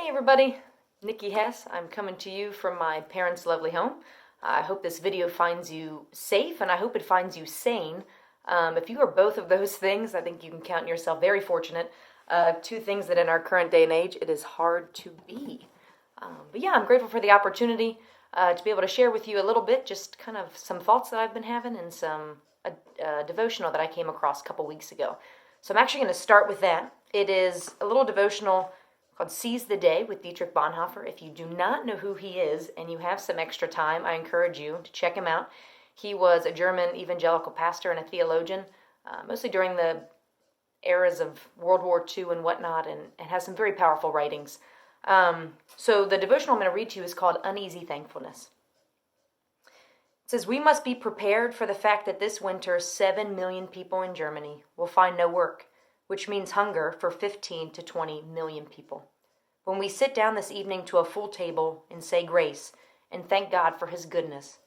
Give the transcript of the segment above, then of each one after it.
Hey everybody, Nicky Hess. I'm coming to you from my parents' lovely home. I hope this video finds you safe and I hope it finds you sane. If you are both of those things, I think you can count yourself very fortunate. Two things that in our current day and age, it is hard to be. But yeah, I'm grateful for the opportunity to be able to share with you a little bit, just kind of some thoughts that I've been having and some devotional that I came across a couple weeks ago. So I'm actually going to start with that. It is a little devotional called Seize the Day with Dietrich Bonhoeffer. If you do not know who he is and you have some extra time, I encourage you to check him out. He was a German evangelical pastor and a theologian, mostly during the eras of World War II and whatnot, and has some very powerful writings. So the devotional I'm going to read to you is called Uneasy Thankfulness. It says, "We must be prepared for the fact that this winter 7 million people in Germany will find no work, which means hunger for 15 to 20 million people. When we sit down this evening to a full table and say grace and thank God for his goodness,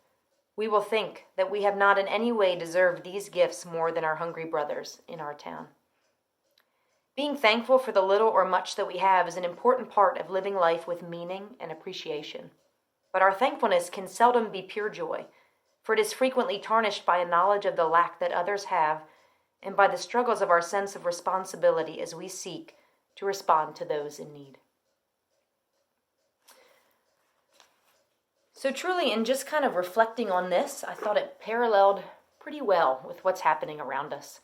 we will think that we have not in any way deserved these gifts more than our hungry brothers in our town. Being thankful for the little or much that we have is an important part of living life with meaning and appreciation. But our thankfulness can seldom be pure joy, for it is frequently tarnished by a knowledge of the lack that others have and by the struggles of our sense of responsibility as we seek to respond to those in need." So truly, in just kind of reflecting on this, I thought it paralleled pretty well with what's happening around us.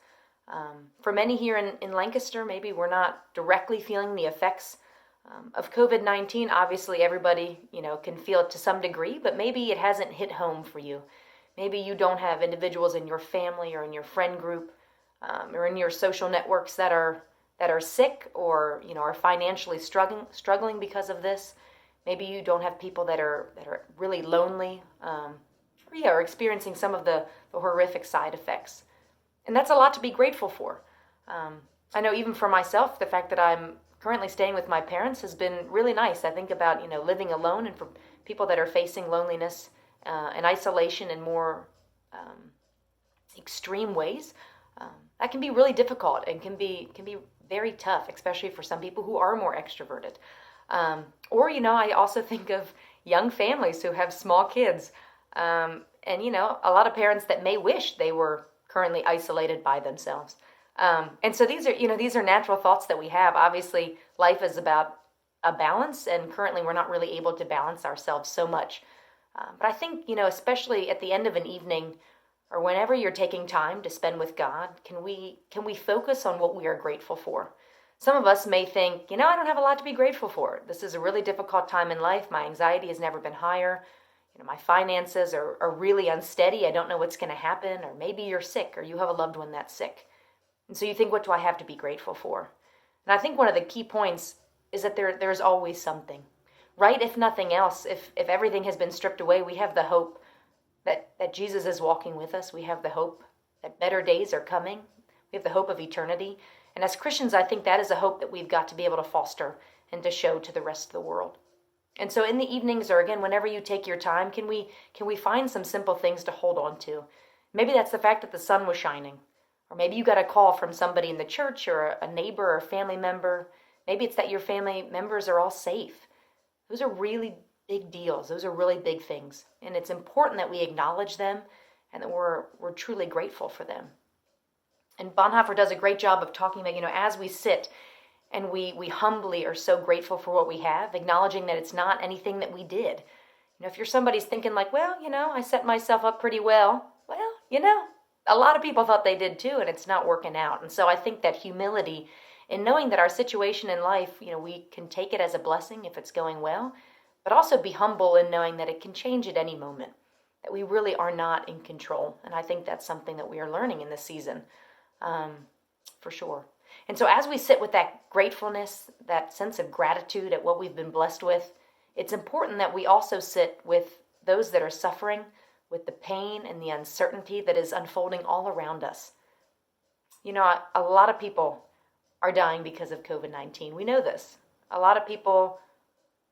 For many here in Lancaster, maybe we're not directly feeling the effects of COVID-19. Obviously, everybody, can feel it to some degree, but maybe it hasn't hit home for you. Maybe you don't have individuals in your family or in your friend group or in your social networks that are sick or are financially struggling because of this. Maybe you don't have people that are really lonely, or experiencing some of the horrific side effects. And that's a lot to be grateful for. I know even for myself, the fact that I'm currently staying with my parents has been really nice. I think about living alone, and for people that are facing loneliness and isolation in more extreme ways. That can be really difficult and can be very tough, especially for some people who are more extroverted. I also think of young families who have small kids, and a lot of parents that may wish they were currently isolated by themselves. And so these are natural thoughts that we have. Obviously, life is about a balance, and currently we're not really able to balance ourselves so much. But I think, especially at the end of an evening, or whenever you're taking time to spend with God, can we focus on what we are grateful for? Some of us may think, I don't have a lot to be grateful for. This is a really difficult time in life. My anxiety has never been higher. My finances are really unsteady. I don't know what's going to happen. Or maybe you're sick or you have a loved one that's sick. And so you think, what do I have to be grateful for? And I think one of the key points is that there's always something. Right? If nothing else, if everything has been stripped away, we have the hope that Jesus is walking with us. We have the hope that better days are coming. We have the hope of eternity. And as Christians, I think that is a hope that we've got to be able to foster and to show to the rest of the world. And so in the evenings, or again, whenever you take your time, can we find some simple things to hold on to? Maybe that's the fact that the sun was shining. Or maybe you got a call from somebody in the church or a neighbor or a family member. Maybe it's that your family members are all safe. Those are really big deals. Those are really big things. And it's important that we acknowledge them and that we're truly grateful for them. And Bonhoeffer does a great job of talking about, as we sit and we humbly are so grateful for what we have, acknowledging that it's not anything that we did. If you're somebody's thinking like, well, I set myself up pretty well. Well, a lot of people thought they did too, and it's not working out. And so I think that humility in knowing that our situation in life, we can take it as a blessing if it's going well, but also be humble in knowing that it can change at any moment, that we really are not in control. And I think that's something that we are learning in this season, for sure. And so as we sit with that gratefulness, that sense of gratitude at what we've been blessed with, it's important that we also sit with those that are suffering, with the pain and the uncertainty that is unfolding all around us. A lot of people are dying because of COVID-19. We know this. A lot of people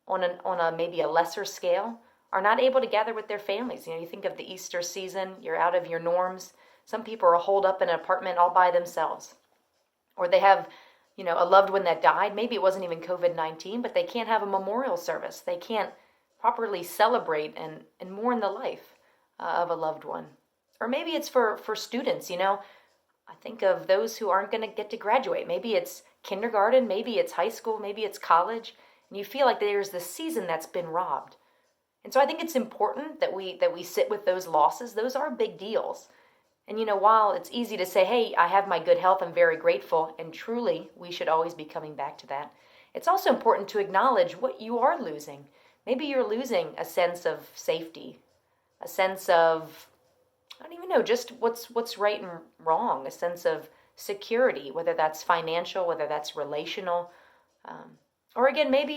on a maybe a lesser scale are not able to gather with their families. You think of the Easter season, you're out of your norms. Some people are holed up in an apartment all by themselves. Or they have a loved one that died. Maybe it wasn't even COVID-19, but they can't have a memorial service. They can't properly celebrate and mourn the life of a loved one. Or maybe it's for students, I think of those who aren't going to get to graduate. Maybe it's kindergarten, maybe it's high school, maybe it's college, and you feel like there's this season that's been robbed. And so I think it's important that we sit with those losses. Those are big deals. And while it's easy to say, hey, I have my good health, I'm very grateful, and truly we should always be coming back to that, it's also important to acknowledge what you are losing. Maybe you're losing a sense of safety, a sense of, I don't even know, just what's right and wrong, a sense of security, whether that's financial, whether that's relational. Or again, maybe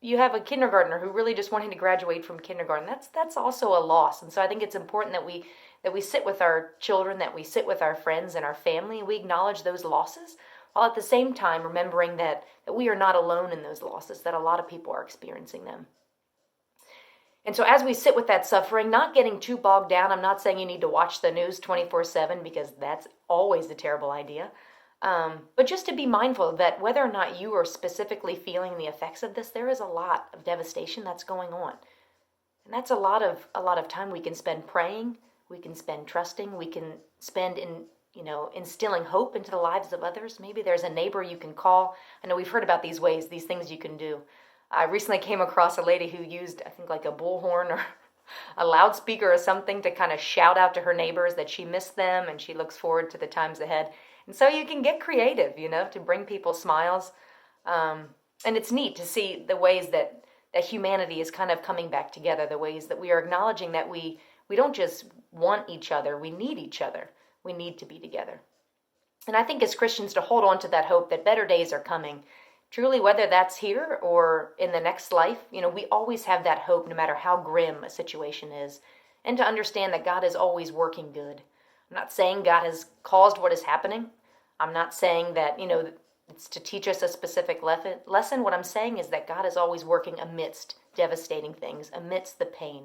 you have a kindergartner who really just wanted to graduate from kindergarten. That's also a loss. And so I think it's important that we sit with our children, that we sit with our friends and our family, and we acknowledge those losses, while at the same time remembering that we are not alone in those losses, that a lot of people are experiencing them. And so as we sit with that suffering, not getting too bogged down, I'm not saying you need to watch the news 24/7, because that's always a terrible idea. But just to be mindful that whether or not you are specifically feeling the effects of this, there is a lot of devastation that's going on. And that's a lot of time we can spend praying, we can spend trusting, we can spend instilling hope into the lives of others. Maybe there's a neighbor you can call. I know we've heard about these things you can do. I recently came across a lady who used, I think, like a bullhorn or a loudspeaker or something to kind of shout out to her neighbors that she missed them and she looks forward to the times ahead. And so you can get creative, to bring people smiles. And it's neat to see the ways that humanity is kind of coming back together, the ways that we are acknowledging that we don't just want each other, we need each other. We need to be together. And I think as Christians to hold on to that hope that better days are coming. Truly, whether that's here or in the next life, we always have that hope no matter how grim a situation is. And to understand that God is always working good. I'm not saying God has caused what is happening. I'm not saying that, it's to teach us a specific lesson. What I'm saying is that God is always working amidst devastating things, amidst the pain,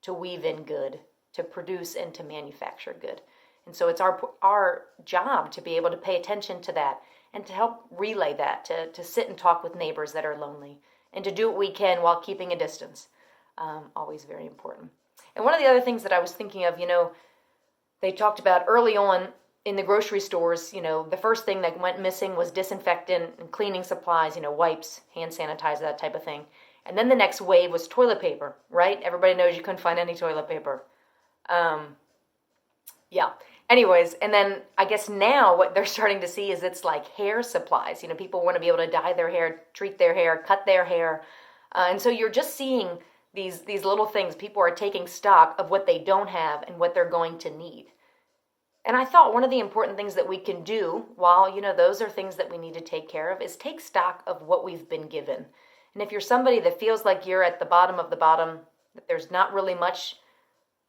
to weave in good, to produce and to manufacture good. And so it's our job to be able to pay attention to that and to help relay that, to sit and talk with neighbors that are lonely, and to do what we can while keeping a distance. Always very important. And one of the other things that I was thinking of, they talked about early on in the grocery stores, the first thing that went missing was disinfectant and cleaning supplies, wipes, hand sanitizer, that type of thing. And then the next wave was toilet paper, right? Everybody knows you couldn't find any toilet paper. Yeah. Anyways, and then I guess now what they're starting to see is it's like hair supplies. People want to be able to dye their hair, treat their hair, cut their hair. And so you're just seeing these little things. People are taking stock of what they don't have and what they're going to need. And I thought one of the important things that we can do while, those are things that we need to take care of, is take stock of what we've been given. And if you're somebody that feels like you're at the bottom of the bottom, that there's not really much,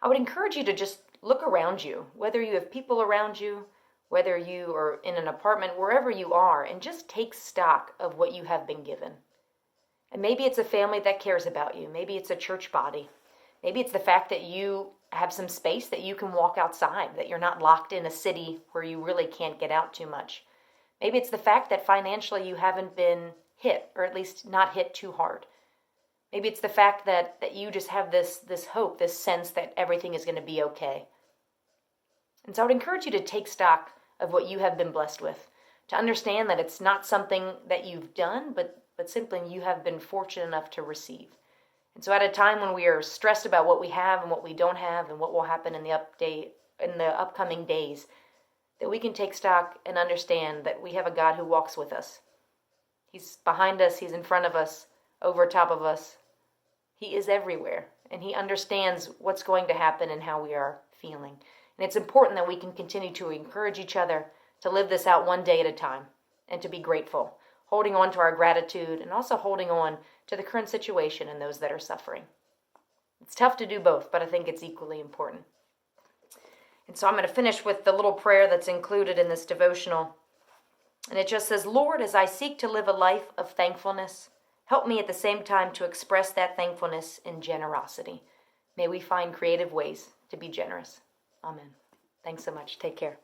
I would encourage you to just look around you, whether you have people around you, whether you are in an apartment, wherever you are, and just take stock of what you have been given. And maybe it's a family that cares about you. Maybe it's a church body. Maybe it's the fact that you have some space that you can walk outside, that you're not locked in a city where you really can't get out too much. Maybe it's the fact that financially you haven't been hit, or at least not hit too hard. Maybe it's the fact that you just have this hope, this sense that everything is going to be okay. And so I would encourage you to take stock of what you have been blessed with, to understand that it's not something that you've done, but simply you have been fortunate enough to receive. And so at a time when we are stressed about what we have and what we don't have and what will happen in the upcoming days, that we can take stock and understand that we have a God who walks with us. He's behind us, He's in front of us, over top of us. He is everywhere, and He understands what's going to happen and how we are feeling. And it's important that we can continue to encourage each other to live this out one day at a time and to be grateful, holding on to our gratitude and also holding on to the current situation and those that are suffering. It's tough to do both, but I think it's equally important. And so I'm going to finish with the little prayer that's included in this devotional. And it just says, Lord, as I seek to live a life of thankfulness, help me at the same time to express that thankfulness in generosity. May we find creative ways to be generous. Amen. Thanks so much. Take care.